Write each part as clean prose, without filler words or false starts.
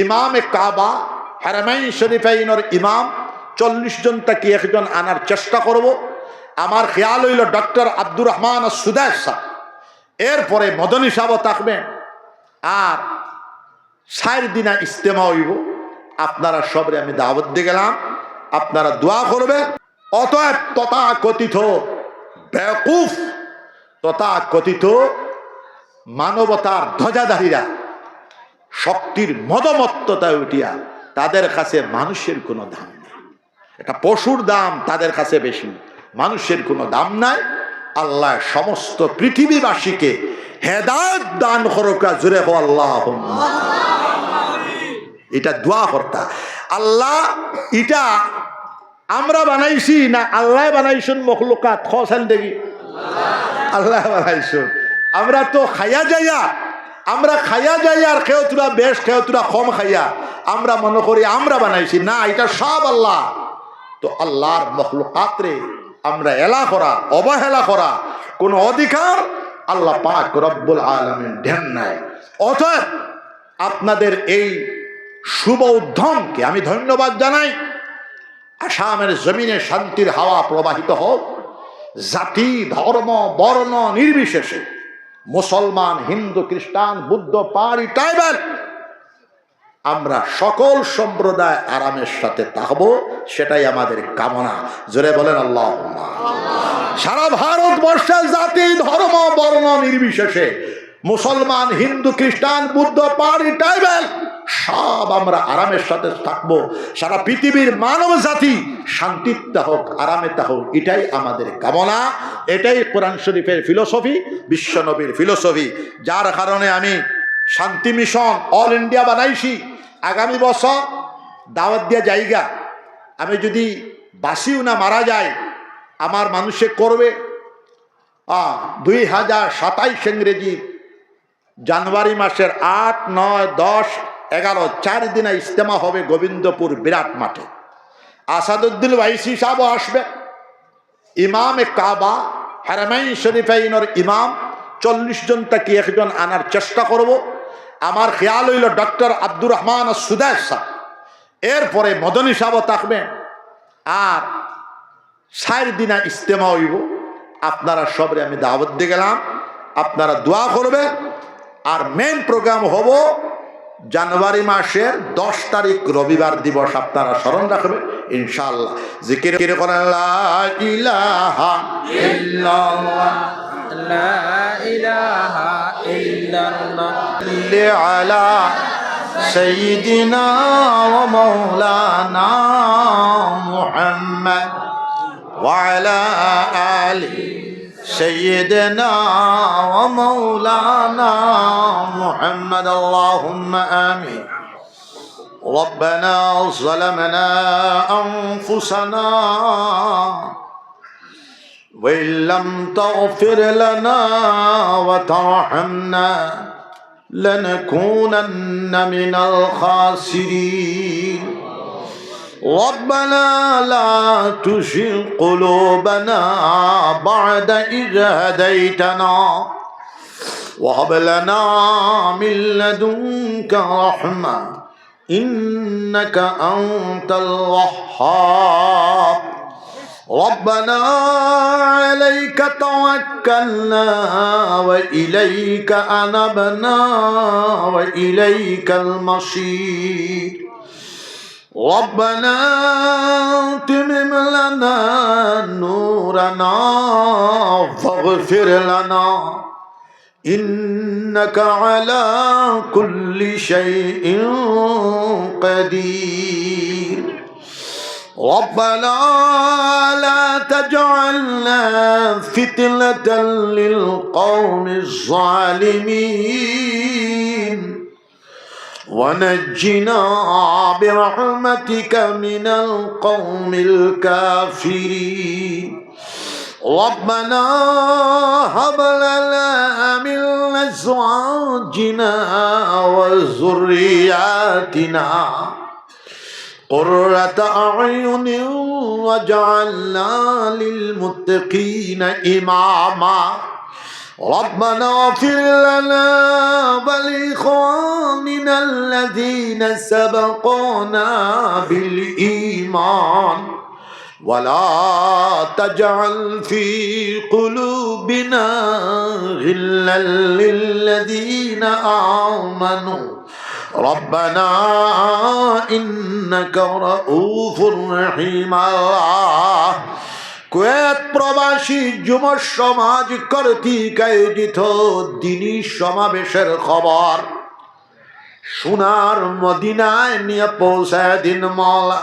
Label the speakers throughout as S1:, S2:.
S1: ইমামে কাবা হারামাইন শরীফাইনের ইমাম 40 জন থেকে একজন আনার চেষ্টা করব। আমার খেয়াল হইল ডক্টর আব্দুর রহমান সুদাস সাহেব, এরপরে মদনী সাহেব থাকবেন, আর 4 দিনা ইজতেমা হইব। আপনারা সবরে আমি দাওয়াত দিয়ে গেলাম, আপনারা দোয়া করবেন। অতএব তথাকথিত বেকুফ, তথাকথিত মানবতার ধ্বজাধারীরা শক্তির মদমত্ততায় উঠিয়া তাদের কাছে মানুষের কোনো দাম নেই। এটা পশুর দাম তাদের কাছে বেশি, মানুষের কোনো দাম নাই। আল্লাহ সমস্ত পৃথিবীবাসীকে হেদায়েত দান করুকা, জোরে হো আল্লাহুম্মা। এটা দোয়া করতা আল্লাহ, এটা আমরা বানাইছি না আল্লাহ বানাইছেন? মখলুকাত খসান দেখি আল্লাহ বানাইছেন। আমরা তো খাইয়া যাইয়া, আমরা খাইয়া যাই, আর কেউ তোরা বেশ, কেউ তোরা কম খাইয়া আমরা মনে করি আমরা বানাইছি। না, এটা সব আল্লাহ। তো আল্লাহর মখলুকাতরে আমরা এলা করা, অবহেলা করা কোন অধিকার আল্লাহ পাক রব্বুল আলামিন দেন নাই। অতএব আপনাদের এই শুভ উদ্যমকে আমি ধন্যবাদ জানাই। আসামের জমিনে শান্তির হাওয়া প্রবাহিত হোক, জাতি ধর্ম বর্ণ নির্বিশেষে, মুসলমান হিন্দু খ্রিস্টান বুদ্ধ পাহাড়ি ট্রাইবাল, আমরা সকল সম্প্রদায় আরামের সাথে থাকবো, সেটাই আমাদের কামনা। জোরে বলেন আল্লাহুম্মা। সারা ভারতবর্ষে জাতি ধর্ম বর্ণ নির্বিশেষে, মুসলমান হিন্দু খ্রিস্টান বুদ্ধ পাহাড়ি ট্রাইবাল সব আমরা আরামের সাথে থাকবো। সারা পৃথিবীর মানব জাতি শান্তিতে হোক, আরামে হোক, এটাই আমাদের কামনা। এটাই কোরআন শরীফের ফিলোসফি, বিশ্বনবীর ফিলোসফি, যার কারণে আমি শান্তি মিশন অল ইন্ডিয়া বানাইছি। আগামী বছর দাওয়াত দিয়া জায়গা, আমি যদি বাসিও না মারা যায়, আমার মানুষে করবে 2027 ইংরেজি জানুয়ারি মাসের 8, 9, 10, 11 4 দিনে ইজতেমা হবে গোবিন্দপুর বিরাট মাঠে। আসাদুদ্দিন ওয়াইসি সাহেব আসবে। ইমামে কাবা হারামাইন শরীফাইনের ইমাম 40 জন থেকে একজন আনার চেষ্টা করব। আমার খেয়াল হইল ডক্টর আব্দুর রহমান সুদাস সাহেব, এরপরে মদনী সাহেব থাকবেন, আর 4 দিনা ইজতেমা হইব। আপনারা সবরে আমি দাওয়াত দিয়ে গেলাম, আপনারা দোয়া করবেন। আর মেইন প্রোগ্রাম হব জানুয়ারি মাসের 10 তারিখ রবিবার দিবস, আপনারা স্মরণ রাখবেন ইনশাআল্লাহ। জিকির করেন লা ইলাহা ইল্লাল্লাহ, লা ইলাহা ইল্লাল্লাহ, আলা সাইয়্যিদিনা ওয়া মাওলানা মুহাম্মদ ওয়া আলা আলিহি سيدنا ومولانا محمد اللهم آمين. ربنا ظلمنا أنفسنا وإن لم تغفر لنا وترحمنا لنكونن من الخاسرين. ربنا لا تزغ قلوبنا بعد إذ هديتنا وهب لنا من لدنك رحمة إنك أنت الوهاب. ربنا عليك توكلنا وإليك أنبنا وإليك المصير. ربنا اتمم لنا نورنا فاغفر لنا إنك على كل شيء قدير. ربنا لا تجعلنا فتنة للقوم الظالمين ونجنا برحمتك من القوم الكافرين. ربنا هب لنا من أزواجنا وذرياتنا قرة أعين واجعلنا للمتقين إماما. ربنا اغفر لنا ولإخواننا الذين سبقونا بالإيمان ولا تجعل في قلوبنا غلا للذين آمنوا ربنا إنك رؤوف رحيم الله কুয়েত প্রবাসী যুব সমাজ কর্তৃক আয়োজিত দ্বীনি সমাবেশের খবর সোনার মদিনায় নিয়ে পৌঁছায় দিন মওলা।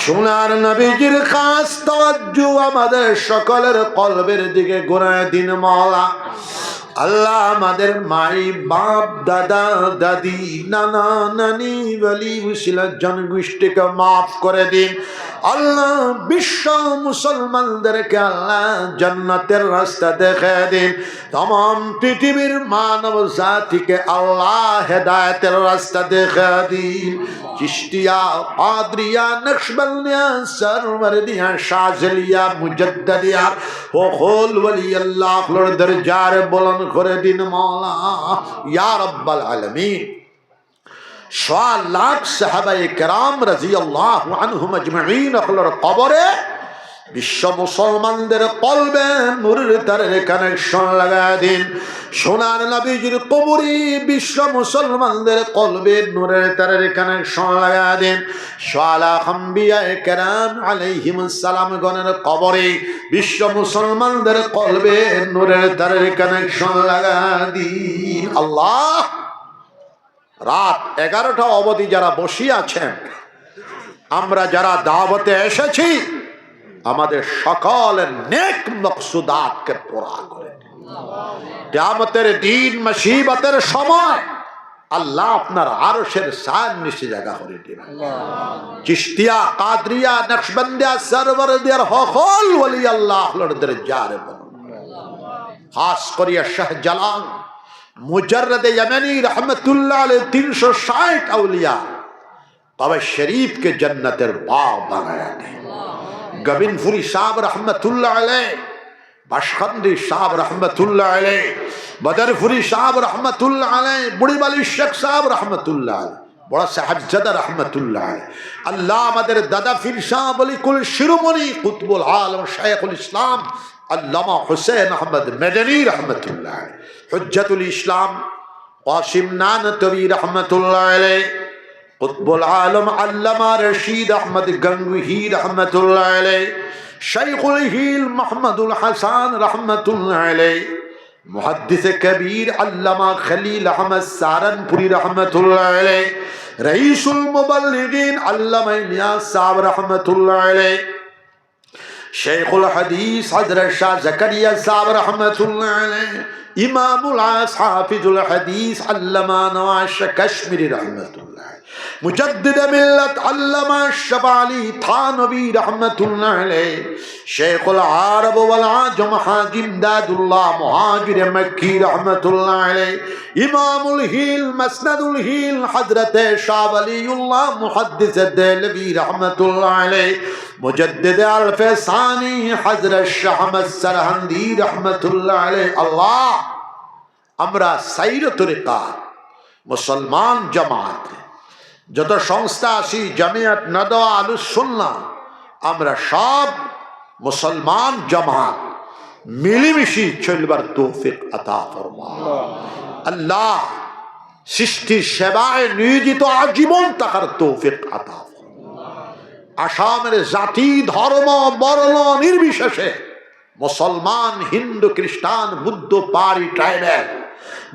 S1: সোনার নবীজির খাস তাওয়াজ্জু আমাদের সকলের কলবের দিকে ঘোরায় দিন মওলা। আল্লাহ আমাদের মাই বাপ দাদা দাদি নানা নানি বলি মুসলিম জনগোষ্ঠীকে মাফ করে দিন আল্লাহ। বিশ্ব মুসলমানদেরকে আল্লাহ জান্নাতের রাস্তা দেখে দিন। तमाम পৃথিবীর মানব জাতিকে আল্লাহ হেদায়েতের রাস্তা দেখে দিন। চিশতিয়া কাদরিয়া নকশবন্দিয়া সরওয়ারদিয়া শাযলিয়া মুজাদ্দিদিয়া ওখল ওলি আল্লাহ লর দরজার বুলন্দ করে দিন মওলা ইয়া রাব্বাল আলামিন। 1.25 লাখ সাহাবায়ে কেরাম রাদিয়াল্লাহু আনহুম আজমাইন আল্লাহর কবরে বিশ্ব মুসলমানদের কলবে নূরের তারের কানেকশন লাগায় দিন। সোনার নবীজির কবরে বিশ্ব মুসলমানদের কলবে নূরের তারের কানেকশন লাগায় দিন। সালা আম্বিয়ায়ে কেরাম আলাইহিমুস সালাম গণের কবরে বিশ্ব মুসলমানদের কলবে নূরের তারের কানেকশন লাগায় দিন। আল্লাহ রাত 11টা অবধি যারা বসে আছেন, আমরা যারা দাওয়াতে এসেছি, আমাদের সকলের নেক মকসুদাতকে পুরা করে দিন। কিয়ামতের দিন মুসিবতের সময় আল্লাহ আপনার আরশের ছায়ার নিচে জায়গা করে দিবেন। চিশতিয়া কাদরিয়া নকশবন্দিয়া সরওয়ারদিয়ার হকল ওলি আল্লাহ দরজারে খাস করিয়া শাহজালাল মুজাররদ ইয়ামানি রহমতুল্লাহ আলাইহি 360 আউলিয়া তবে শরীফ के जन्नतेर बाग बनाया दे। गबिनफुरी साहब रहमतुल्लाह अलैह, बाशखंदी साहब रहमतुल्लाह अलैह, बदरफुरी साहब रहमतुल्लाह अलैह, बुढ़ी वाली शेख साहब रहमतुल्लाह अलैह, बड़ा साहबजादा रहमतुल्लाह अलैह। अल्लाह আমাদের দাদা পীর শাহ বলি কুল শিরোমণি কুতুবুল আলম শাইখুল ইসলাম আল্লামা হুসেন আহমদ মদনী रहमतुल्लाह अलैह, हुज्जतुल इस्लाम कासिम नानतवी रहमतुल्लाह अलैह, कुतुबुल आलम अल्लामा रशीद अहमद गंगोही रहमतुल्लाह अलैह, शेखुल हील मोहम्मदुल हसन रहमतुल्लाह अलैह, मुहद्दिस कबीर अल्लामा खलील अहमद सारनपुरी रहमतुल्लाह अलैह, रईसुल मुबल्लिगीन अल्लामा इलियास साहब रहमतुल्लाह अलैह, शेखुल हदीस हजरत शाह ज़करिया साहब रहमतुल्लाह अलैह, इमामुल आस हाफिजुल हदीस अल्लामा नवाज कश्मीरी रहमतुल्लाह, मुजद्दिद मिल्लत अल्लामा शबाली थानवी रहमतुल्लाह अलैह, शेखुल अरब वल आजम हाजी इमदादुल्लाह मुहाजिर मक्की रहमतुल्लाह अलैह, इमामुल हिल मसनदुल हिल हजरत शाह वलीउल्लाह मुहद्दिस देलवी रहमतुल्लाह अलैह, मुजद्दिद अल-फसानी हजरत शाह अहमद सरहंदी रहमतुल्लाह अलैह। अल्लाह আমরা সাইর তরিকা মুসলমান জামাত যত সংস্থা আছি জামিয়াত নাদওয়া আহলুস সুন্নাহ, আমরা সব মুসলমান জামাত মিলেমিশে চলবার তৌফিক আতা ফরমা। আল্লাহ সৃষ্টির সেবায় নিয়োজিত আজীবন থাকার তৌফিক আতা ফরমা। আসামের জাতি ধর্ম বর্ণ নির্বিশেষে মুসলমান হিন্দু খ্রিস্টান বুদ্ধ পাহাড়ি ট্রাইবেল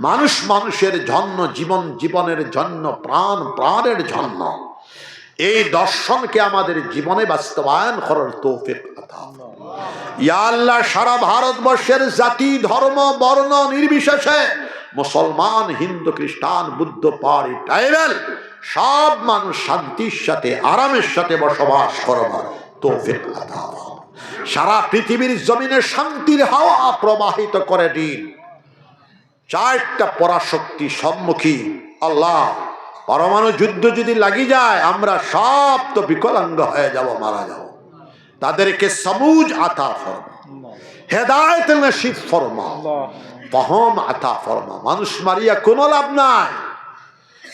S1: মানুষ মানুষের জন্য জীবন জীবনের জন্য প্রাণ প্রাণের জন্য এই দর্শনকে আমাদের জীবনে বাস্তবায়ন করার তৌফিক আতা ফরমা। ইয়া আল্লাহ সারা ভারতবর্ষের জাতি ধর্ম বর্ণ নির্বিশেষে মুসলমান হিন্দু খ্রিস্টান বুদ্ধ পাহাড়ি ট্রাইবেল সব মানুষ শান্তির সাথে আরামের সাথে বসবাস করবার তৌফিক আতা ফরমা। সারা পৃথিবীর জমিনে শান্তির হাওয়া প্রবাহিত করে দিন। 4টা পরাশক্তি সম্মুখী আল্লাহ, পরমাণু যুদ্ধ যদি লাগি যায় আমরা সব তো বিকলাঙ্গ হয়ে যাব, মারা যাব। তাদেরকে সমুজ আতা ফরমা, হেদায়েত নসিব ফরমা, ফহম আতা ফরমা। মানুষ মারিয়া কোনো লাভ নাই।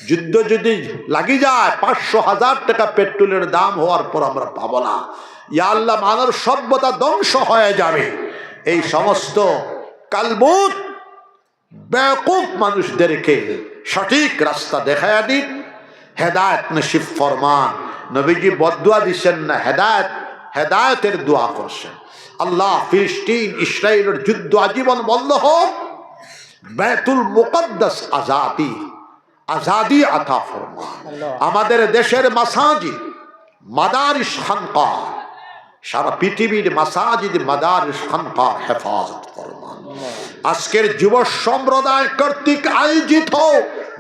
S1: যুদ্ধ যদি লাগি যায় 500,000 টাকা পেট্রোলের দাম হওয়ার পর আমরা পাবো না। ইয়া আল্লাহ, মানব সভ্যতা ধ্বংস হয়ে যাবে। এই সমস্ত কালবুত বেকুব মানুষদেরকে সঠিক রাস্তা দেখায়া দিন, হেদায়েত নসিব ফরমান। নবীজি বদদুয়া দিচ্ছেন না, হেদায়েতের দোয়া করছেন। আল্লাহ ফিলিস্তিন ইসরায়েলের যুদ্ধ আজীবন বন্ধ হোক, বাইতুল মুকদ্দাস আজাদি আতা ফরমান। আমাদের দেশের মাসাজিদ, মাদারিস খানকা, সারা পৃথিবীর মাসাজিদ মাদারিস খানকা হেফাজত ফরমান। আজকের যুব সম্প্রদায় কর্তৃক আয়োজিত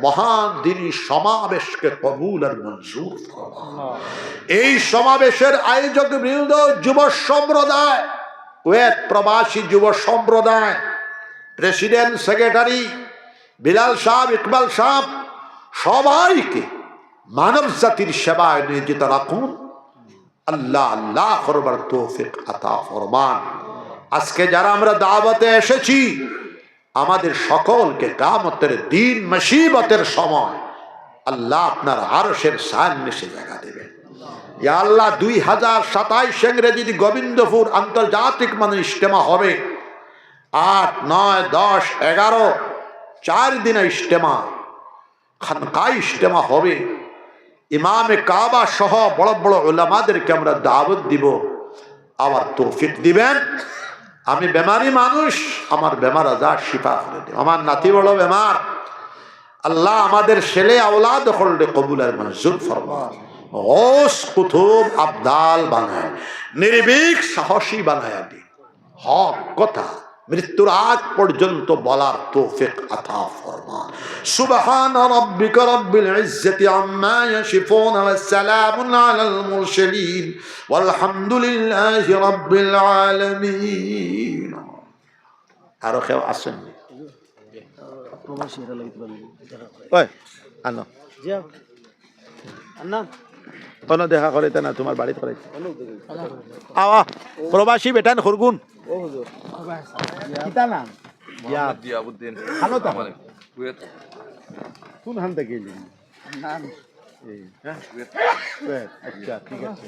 S1: মহান দিনী সমাবেশকে কবুল আর মঞ্জুর ফরমান। এই সমাবেশের আয়োজক বৃন্দ, যুব সম্প্রদায়, কুয়েত প্রবাসী যুব সম্প্রদায়, প্রেসিডেন্ট, সেক্রেটারি, বিলাল সাহেব, ইকবাল সাহেব, সবাইকে মানব জাতির সেবায় নিয়োজিত রাখুন। আল্লাহ আল্লাহ করবার তৌফিক আতা ফরমান। আজকে যারা আমরা দাওয়াতে এসেছি, আমাদের সকলকে কিয়ামতের দিন মুসিবতের সময় আল্লাহ আপনার আরশের সামনে জায়গা দেবেন। ইয়া আল্লাহ, 2027 ইংরেজি গোবিন্দপুর আন্তর্জাতিক মানে ইজতেমা হবে। 8, 9, 10, 11 4 দিনে ইজতেমা, খানকা ইজতেমা হবে। ইমামে কাবা সহ বড় বড় উলামাদেরকে আমরা দাওয়াত দিব। আবার তৌফিক দিবেন। আমি বেমারি মানুষ, আমার বেমার আজার শিফা করে দেব। আমার নাতি বড় বেমার, আল্লাহ আমাদের ছেলে আওলাদ হলডে কবুল আর মঞ্জুর ফরমান। গৌস কুতুব আবদাল বানায়, নির্ভীক সাহসী বানায় দি, হক কথা মৃত্যুর আগ পর্যন্ত বলার তৌফিক আতা ফরমান। সুবহান রাব্বিকা রাব্বিল ইজ্জাতি আম্মা ইয়াসিফুন ওয়া সালামুন আলাল মুরসালিন ওয়ালহামদুলিল্লাহি রাব্বিল আলামিন। আর কেউ আসেন? ওই আনো কোনো দেখা করাইতে না, তোমার বাড়িতে করাইতে আওয়া প্রবাসী বেটান খরগুন কোন হান থেকে আচ্ছা ঠিক আছে।